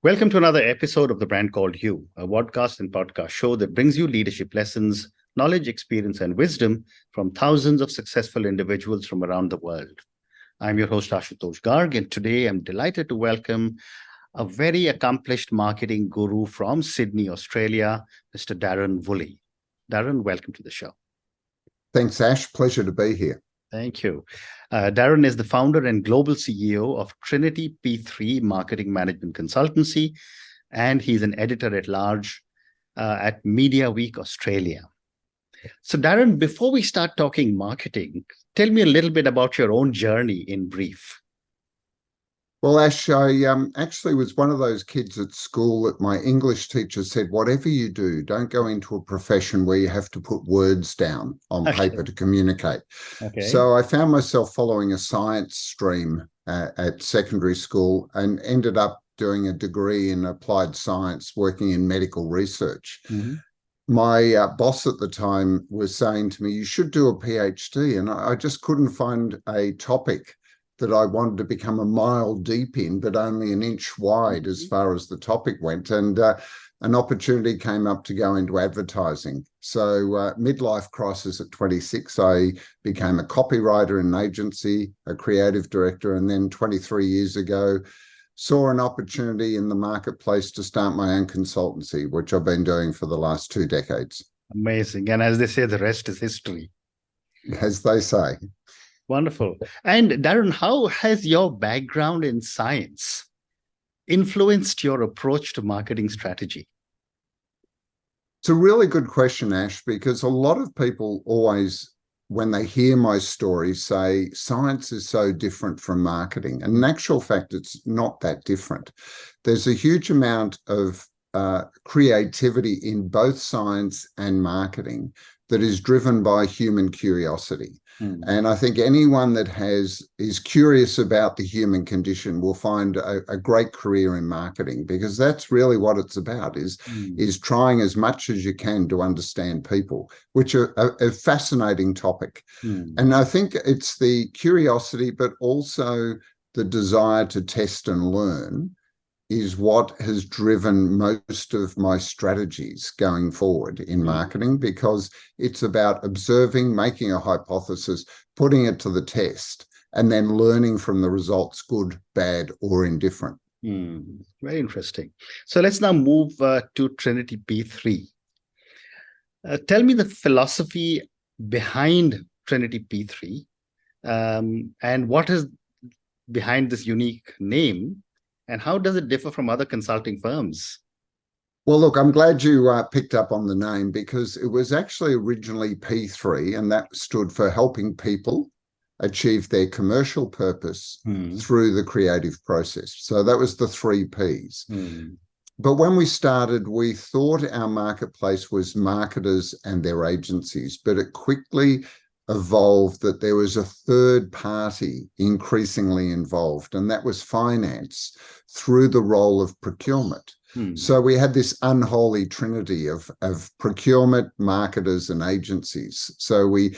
Welcome to another episode of The Brand Called You, a podcast and podcast show that brings you leadership lessons, knowledge, experience, and wisdom from thousands of successful individuals from around the world. I'm your host, Ashutosh Garg, and today I'm delighted to welcome a very accomplished marketing guru from Sydney, Australia, Mr. Darren Woolley. Darren, welcome to the show. Thanks, Ash. Pleasure to be here. Thank you. Darren is the founder and global CEO of Trinity P3 Marketing Management Consultancy, and he's an editor-at-large at Media Week Australia. So, Darren, before we start talking marketing, tell me a little bit about your own journey in brief. Well, Ash, I actually was one of those kids at school that my English teacher said, whatever you do, don't go into a profession where you have to put words down on paper to communicate. So I found myself following a science stream at secondary school and ended up doing a degree in applied science, working in medical research. My boss at the time was saying to me, you should do a PhD. And I just couldn't find a topic that I wanted to become a mile deep in, but only an inch wide as far as the topic went. And an opportunity came up to go into advertising. So midlife crisis at 26, I became a copywriter in an agency, a creative director, and then 23 years ago, saw an opportunity in the marketplace to start my own consultancy, which I've been doing for the last 2 decades. Amazing. And as they say, the rest is history. As they say. Wonderful. And Darren, how has your background in science influenced your approach to marketing strategy? It's a really good question, Ash, because a lot of people always, when they hear my story, say science is so different from marketing. And in actual fact, it's not that different. There's a huge amount of creativity in both science and marketing that is driven by human curiosity. And I think anyone that is curious about the human condition will find a great career in marketing, because that's really what it's about, is trying as much as you can to understand people, which are a fascinating topic. And I think it's the curiosity, but also the desire to test and learn is what has driven most of my strategies going forward in marketing, because it's about observing, making a hypothesis, putting it to the test, and then learning from the results, good, bad, or indifferent. Very interesting. So let's now move to Trinity P3. Tell me the philosophy behind Trinity P3 and what is behind this unique name, and how does it differ from other consulting firms? Well, look, I'm glad you picked up on the name, because it was actually originally P3, and that stood for helping people achieve their commercial purpose through the creative process. So that was the 3 Ps. But when we started, we thought our marketplace was marketers and their agencies, but it quickly evolved that there was a third party increasingly involved, and that was finance through the role of procurement. So we had this unholy trinity of procurement, marketers, and agencies. So we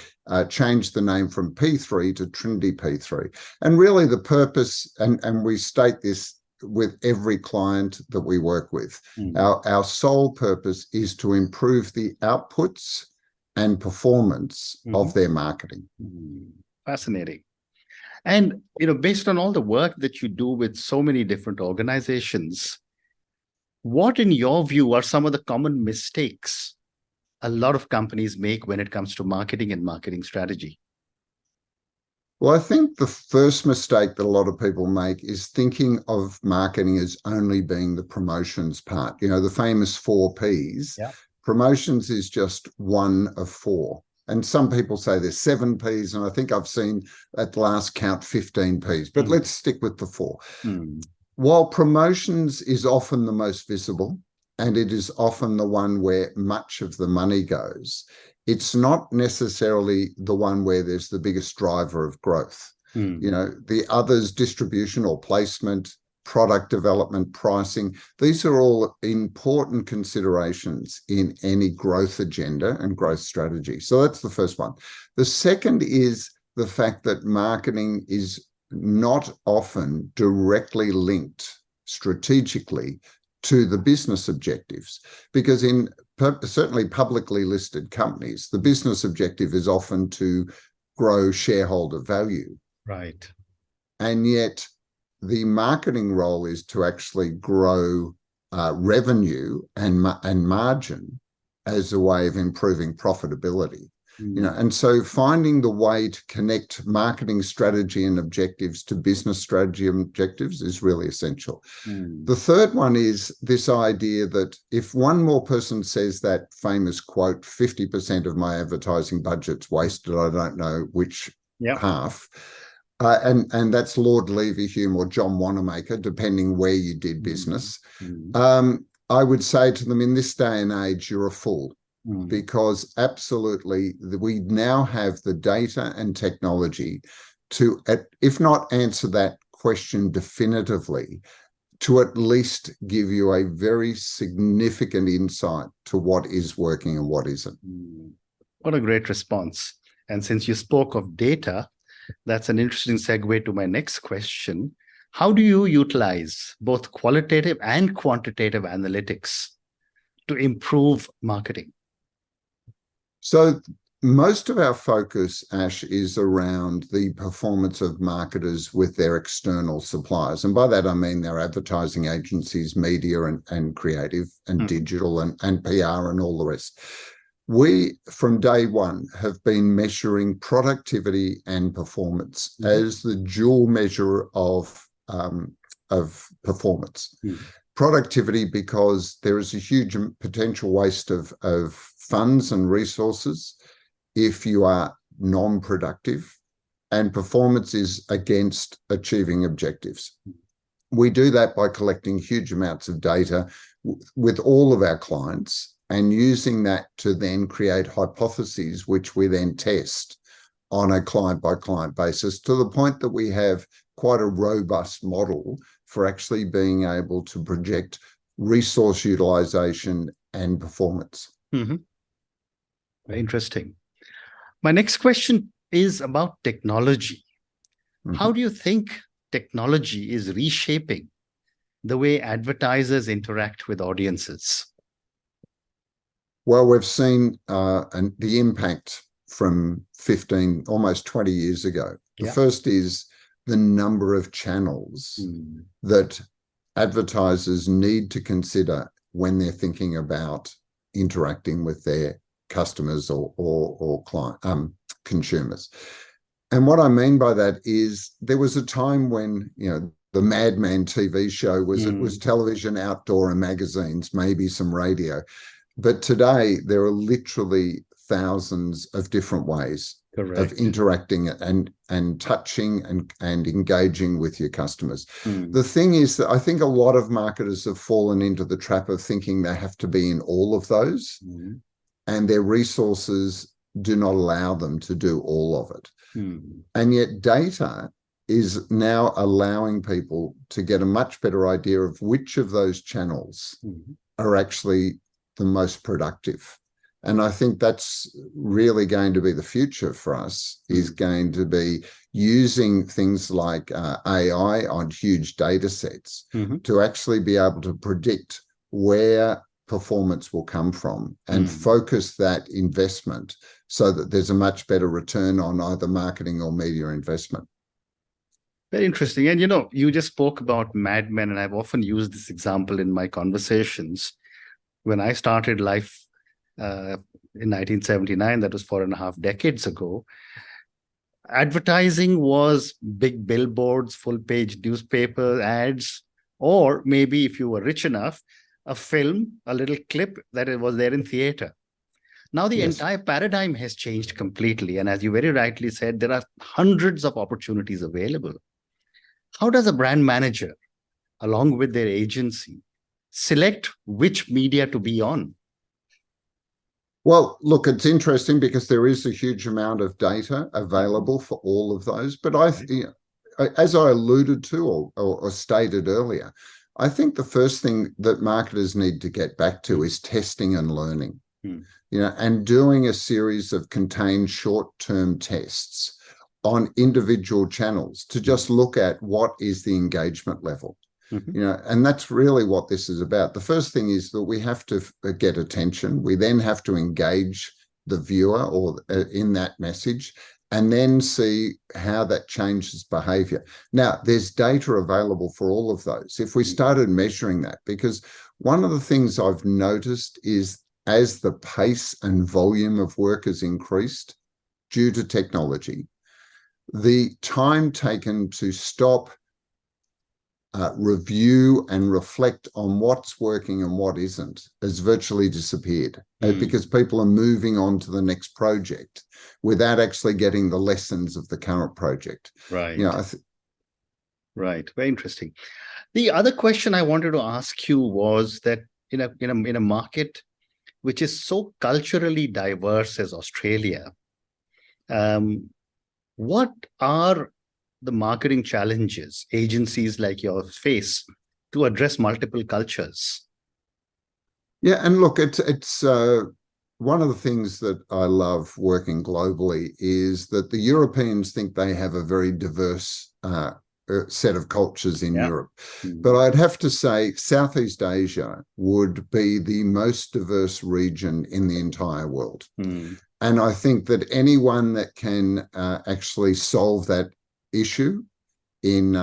changed the name from P3 to Trinity P3. And really the purpose, and we state this with every client that we work with, our sole purpose is to improve the outputs and performance of their marketing. Fascinating. And, based on all the work that you do with so many different organizations, what, in your view, are some of the common mistakes a lot of companies make when it comes to marketing and marketing strategy? Well, I think the first mistake that a lot of people make is thinking of marketing as only being the promotions part. The famous 4 Ps. Promotions is just one of 4. And some people say there's 7 Ps, and I think I've seen at last count 15 Ps, but let's stick with the 4. While promotions is often the most visible, and it is often the one where much of the money goes, it's not necessarily the one where there's the biggest driver of growth. The others, distribution or placement, product development, pricing, these are all important considerations in any growth agenda and growth strategy. So that's the first one. The second is the fact that marketing is not often directly linked strategically to the business objectives. Because in certainly publicly listed companies, the business objective is often to grow shareholder value. Right. And yet the marketing role is to actually grow revenue and margin as a way of improving profitability. And so finding the way to connect marketing strategy and objectives to business strategy and objectives is really essential. The third one is this idea that if one more person says that famous quote, 50% of my advertising budget's wasted, I don't know which half. And that's Lord Leverhulme or John Wanamaker, depending where you did business. I would say to them, in this day and age, you're a fool. Because absolutely, we now have the data and technology to, if not answer that question definitively, to at least give you a very significant insight to what is working and what isn't. What a great response. And since you spoke of data, that's an interesting segue to my next question. How do you utilize both qualitative and quantitative analytics to improve marketing? So most of our focus, Ash, is around the performance of marketers with their external suppliers. And by that, I mean their advertising agencies, media and creative and digital and PR and all the rest. We, from day one, have been measuring productivity and performance as the dual measure of performance. Productivity, because there is a huge potential waste of funds and resources if you are non-productive, and performance is against achieving objectives. We do that by collecting huge amounts of data with all of our clients and using that to then create hypotheses, which we then test on a client-by-client basis to the point that we have quite a robust model for actually being able to project resource utilization and performance. Very interesting. My next question is about technology. How do you think technology is reshaping the way advertisers interact with audiences? Well, we've seen the impact from 15, almost 20 years ago. The first is the number of channels that advertisers need to consider when they're thinking about interacting with their customers or client consumers. And what I mean by that is there was a time when, the Mad Men TV show was television, outdoor and magazines, maybe some radio. But today there are literally thousands of different ways of interacting and touching and engaging with your customers. The thing is that I think a lot of marketers have fallen into the trap of thinking they have to be in all of those, and their resources do not allow them to do all of it. And yet data is now allowing people to get a much better idea of which of those channels are actually the most productive. And I think that's really going to be the future for us, is going to be using things like AI on huge data sets to actually be able to predict where performance will come from and focus that investment so that there's a much better return on either marketing or media investment. Very interesting. And, you just spoke about Mad Men, and I've often used this example in my conversations. When I started life in 1979, that was 4.5 decades ago, advertising was big billboards, full-page newspaper ads, or maybe if you were rich enough, a film, a little clip that it was there in theater. Now the entire paradigm has changed completely. And as you very rightly said, there are hundreds of opportunities available. How does a brand manager, along with their agency, select which media to be on? Well, look, it's interesting because there is a huge amount of data available for all of those. But as I alluded to or stated earlier, I think the first thing that marketers need to get back to is testing and learning, and doing a series of contained short-term tests on individual channels to just look at what is the engagement level. You know, and that's really what this is about. The first thing is that we have to get attention. We then have to engage the viewer or in that message, and then see how that changes behavior. Now, there's data available for all of those. If we started measuring that, because one of the things I've noticed is as the pace and volume of work has increased due to technology, the time taken to stop, review and reflect on what's working and what isn't has virtually disappeared, because people are moving on to the next project without actually getting the lessons of the current project. Right. You know, right. Very interesting. The other question I wanted to ask you was that in a market which is so culturally diverse as Australia, what are the marketing challenges agencies like yours face to address multiple cultures? Yeah, and look, it's one of the things that I love working globally is that the Europeans think they have a very diverse set of cultures in Europe. But I'd have to say Southeast Asia would be the most diverse region in the entire world. And I think that anyone that can actually solve that issue in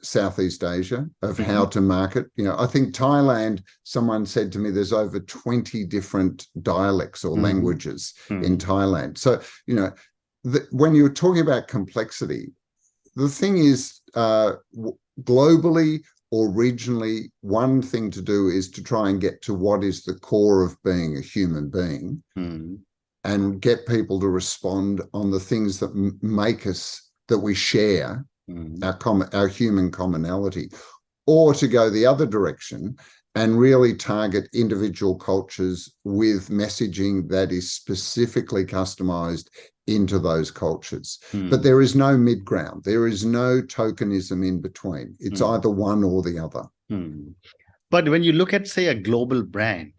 Southeast Asia of how to market, you know, I think Thailand, someone said to me, there's over 20 different dialects or languages in Thailand. So, you know, when you're talking about complexity, the thing is, globally or regionally, one thing to do is to try and get to what is the core of being a human being and get people to respond on the things that make us, that we share, our human commonality, or to go the other direction and really target individual cultures with messaging that is specifically customized into those cultures. But there is no mid ground. There is no tokenism in between. It's either one or the other. But when you look at, say, a global brand,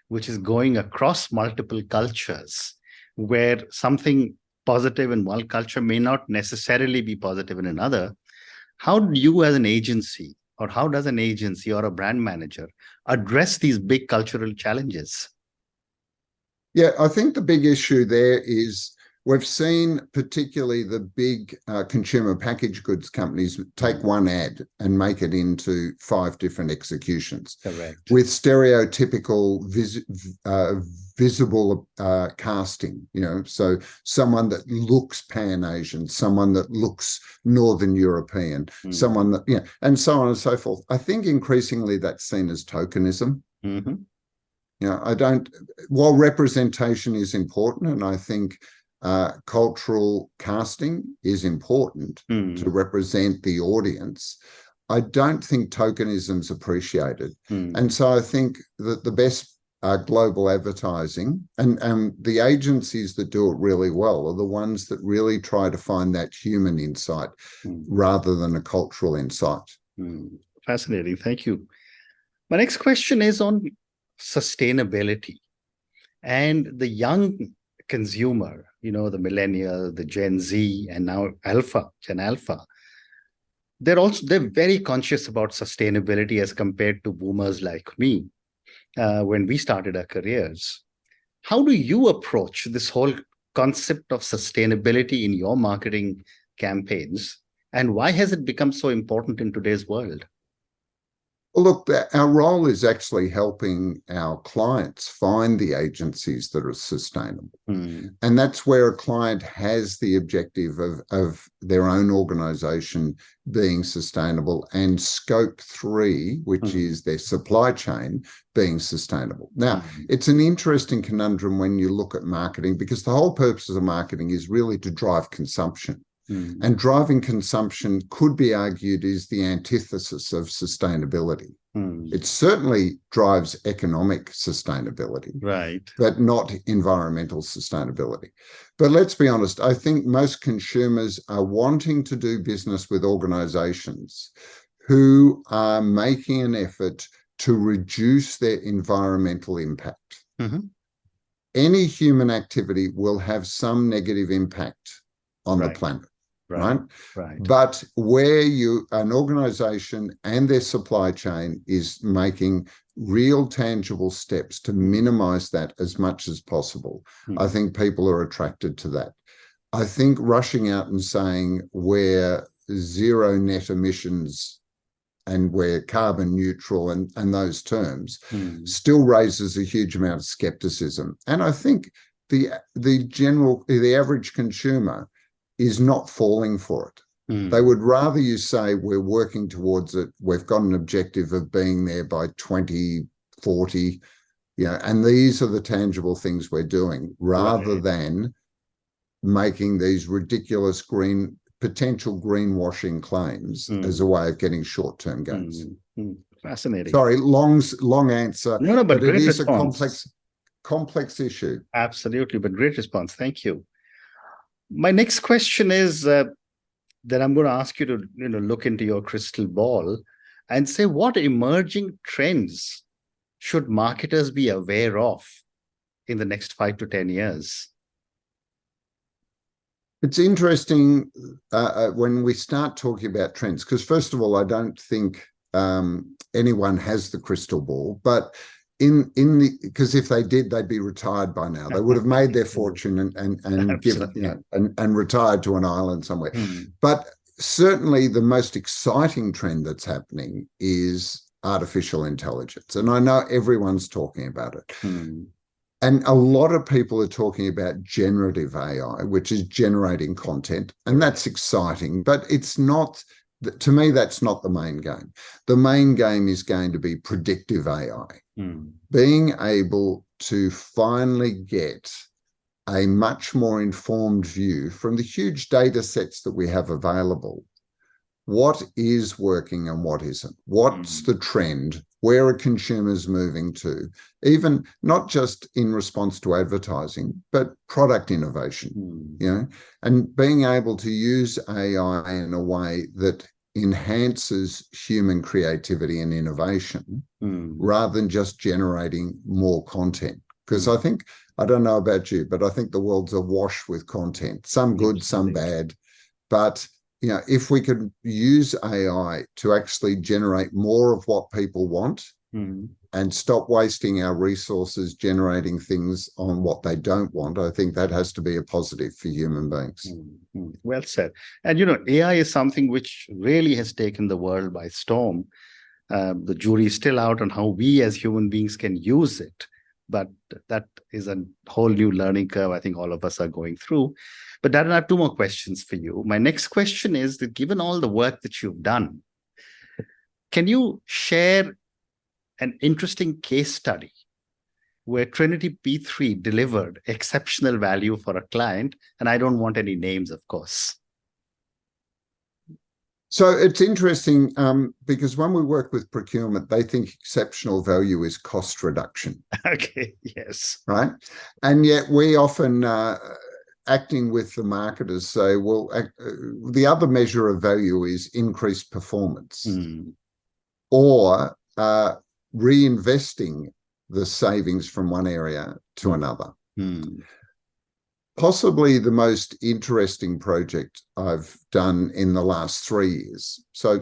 which is going across multiple cultures, where something positive in one culture may not necessarily be positive in another, how do you as an agency, or how does an agency or a brand manager address these big cultural challenges? Yeah, I think the big issue there is we've seen particularly the big consumer packaged goods companies take one ad and make it into 5 different executions. Correct. With stereotypical visible casting, you know, so someone that looks Pan-Asian, someone that looks Northern European, someone that, you know, and so on and so forth. I think increasingly that's seen as tokenism. You know, while representation is important, and I think cultural casting is important to represent the audience, I don't think tokenism's appreciated. And so I think that the best global advertising and the agencies that do it really well are the ones that really try to find that human insight rather than a cultural insight. Fascinating. Thank you. My next question is on sustainability and the young consumer, you know, the millennial, the Gen Z, and now Gen Alpha. They're very conscious about sustainability as compared to boomers like me when we started our careers. How do you approach this whole concept of sustainability in your marketing campaigns, and why has it become so important in today's world? Well, look, our role is actually helping our clients find the agencies that are sustainable. And that's where a client has the objective of their own organization being sustainable, and scope 3, which is their supply chain, being sustainable. Now, it's an interesting conundrum when you look at marketing, because the whole purpose of marketing is really to drive consumption. And driving consumption could be argued is the antithesis of sustainability. It certainly drives economic sustainability, right, but not environmental sustainability. But let's be honest, I think most consumers are wanting to do business with organizations who are making an effort to reduce their environmental impact. Any human activity will have some negative impact on the planet. right? Right. But where an organization and their supply chain is making real tangible steps to minimize that as much as possible, I think people are attracted to that. I think rushing out and saying we're zero net emissions and we're carbon neutral and those terms still raises a huge amount of skepticism. And I think the average consumer is not falling for it. They would rather you say we're working towards it, we've got an objective of being there by 2040, and these are the tangible things we're doing, rather than making these ridiculous potential greenwashing claims as a way of getting short-term gains. Fascinating. Sorry, long answer. No, but it is response. a complex issue. Absolutely, but great response. Thank you. My next question is that I'm going to ask you to look into your crystal ball and say, what emerging trends should marketers be aware of in the next 5 to 10 years? It's interesting when we start talking about trends, because first of all, I don't think anyone has the crystal ball, but because if they did, they'd be retired by now. They would have made their fortune and given and retired to an island somewhere. But certainly the most exciting trend that's happening is artificial intelligence, and I know everyone's talking about it. And a lot of people are talking about generative AI, which is generating content, and that's exciting, but it's not, to me, that's not the main game. The main game is going to be predictive AI, being able to finally get a much more informed view from the huge data sets that we have available. What is working and what isn't? What's the trend? Where are consumers moving to? Even not just in response to advertising, but product innovation, and being able to use AI in a way that enhances human creativity and innovation rather than just generating more content. Because I think, I don't know about you, but I think the world's awash with content, some good, some bad. But if we could use AI to actually generate more of what people want and stop wasting our resources generating things on what they don't want, I think that has to be a positive for human beings. Well said. And, AI is something which really has taken the world by storm. The jury is still out on how we as human beings can use it. But that is a whole new learning curve I think all of us are going through. But Darren, I have 2 more questions for you. My next question is that given all the work that you've done, can you share an interesting case study where Trinity P3 delivered exceptional value for a client? And I don't want any names, of course. So it's interesting because when we work with procurement, they think exceptional value is cost reduction. Okay, yes. Right. And yet we often, acting with the marketers, say, well, the other measure of value is increased performance or reinvesting the savings from one area to another. Possibly the most interesting project I've done in the last 3 years. So,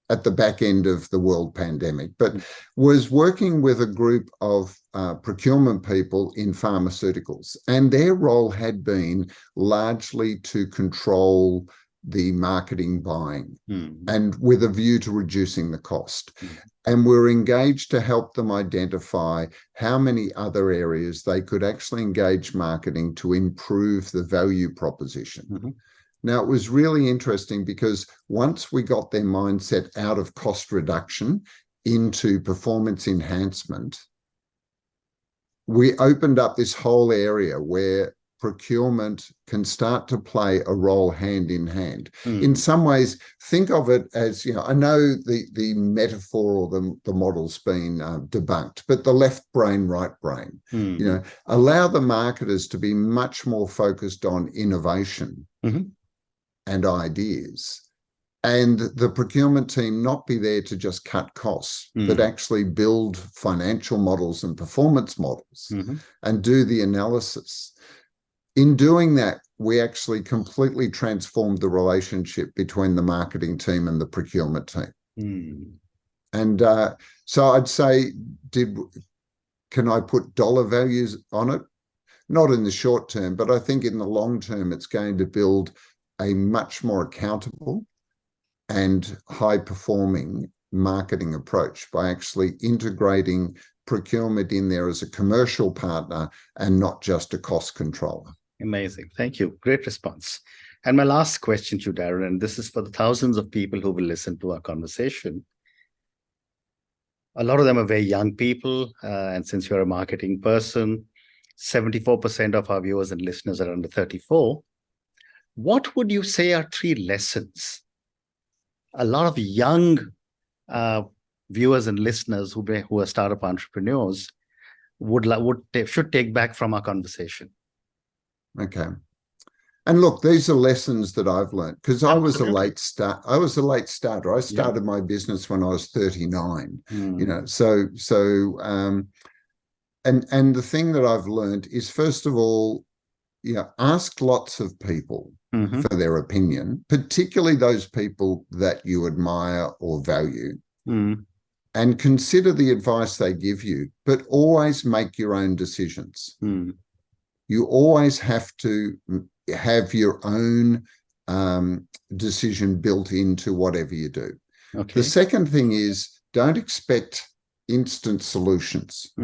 at the back end of the world pandemic, but was working with a group of procurement people in pharmaceuticals. And their role had been largely to control the marketing buying and with a view to reducing the cost. And we're engaged to help them identify how many other areas they could actually engage marketing to improve the value proposition. Now, it was really interesting because once we got their mindset out of cost reduction into performance enhancement, we opened up this whole area where procurement can start to play a role hand in hand. In some ways, think of it as, I know the metaphor or the model's been debunked, but the left brain, right brain, allow the marketers to be much more focused on innovation and ideas, and the procurement team not be there to just cut costs, but actually build financial models and performance models and do the analysis. In doing that, we actually completely transformed the relationship between the marketing team and the procurement team. And so I'd say, can I put dollar values on it? Not in the short term, but I think in the long term, it's going to build a much more accountable and high-performing marketing approach by actually integrating procurement in there as a commercial partner and not just a cost controller. Amazing. Thank you. Great response. And my last question to you, Darren, and this is for the thousands of people who will listen to our conversation. A lot of them are very young people. And since you're a marketing person, 74% of our viewers and listeners are under 34. What would you say are 3 lessons a lot of young viewers and listeners who are startup entrepreneurs should take back from our conversation? Okay. And look, these are lessons that I've learned because I was a late starter. I started my business when I was 39. You know, and the thing that I've learned is, first of all, ask lots of people for their opinion, particularly those people that you admire or value, and consider the advice they give you, but always make your own decisions. You always have to have your own decision built into whatever you do. Okay. The second thing is, don't expect instant solutions.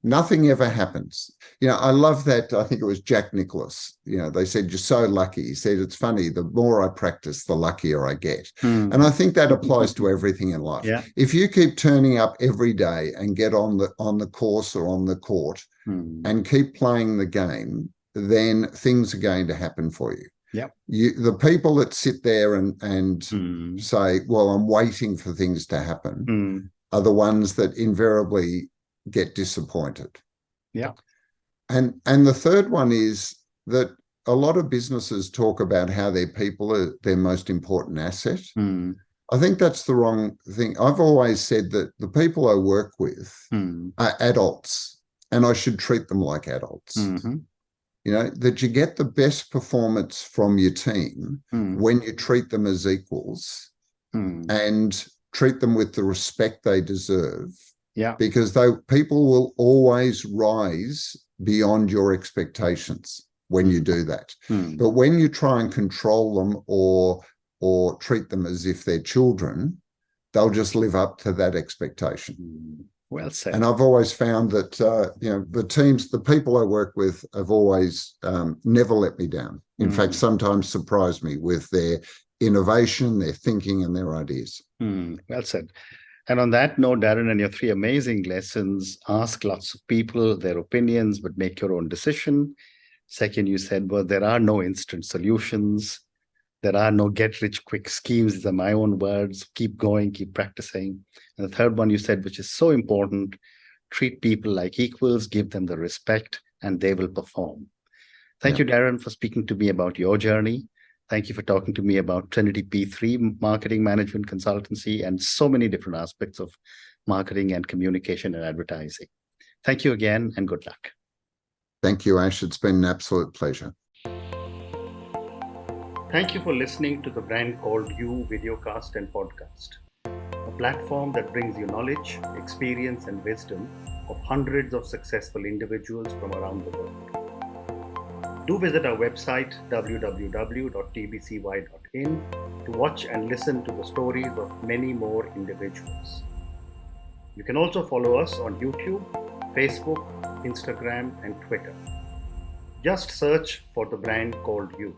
Nothing ever happens. I love that. I think it was Jack Nicklaus. They said, you're so lucky. He said, it's funny, the more I practice, the luckier I get. And I think that applies to everything in life. Yeah. If you keep turning up every day and get on the course or on the court and keep playing the game, then things are going to happen for you. Yep. The people that sit there and say, well, I'm waiting for things to happen are the ones that invariably get disappointed. Yeah. And the third one is that a lot of businesses talk about how their people are their most important asset. I think that's the wrong thing. I've always said that the people I work with are adults and I should treat them like adults. That you get the best performance from your team when you treat them as equals and treat them with the respect they deserve. Yeah, because people will always rise beyond your expectations when you do that. But when you try and control them or treat them as if they're children, they'll just live up to that expectation. Well said. And I've always found that the people I work with have always never let me down. In fact, sometimes surprised me with their innovation, their thinking, and their ideas. Well said. And on that note, Darren, and your 3 amazing lessons: ask lots of people their opinions, but make your own decision. Second, you said, well, there are no instant solutions. There are no get-rich-quick schemes. These are my own words. Keep going, keep practicing. And the third one you said, which is so important, treat people like equals, give them the respect, and they will perform. Thank you, Darren, for speaking to me about your journey. Thank you for talking to me about Trinity P3 Marketing Management Consultancy and so many different aspects of marketing and communication and advertising. Thank you again and good luck. Thank you, Ash. It's been an absolute pleasure. Thank you for listening to the Brand Called You videocast and podcast, a platform that brings you knowledge, experience, and wisdom of hundreds of successful individuals from around the world. Do visit our website www.tbcy.in to watch and listen to the stories of many more individuals. You can also follow us on YouTube, Facebook, Instagram, and Twitter. Just search for the Brand Called You.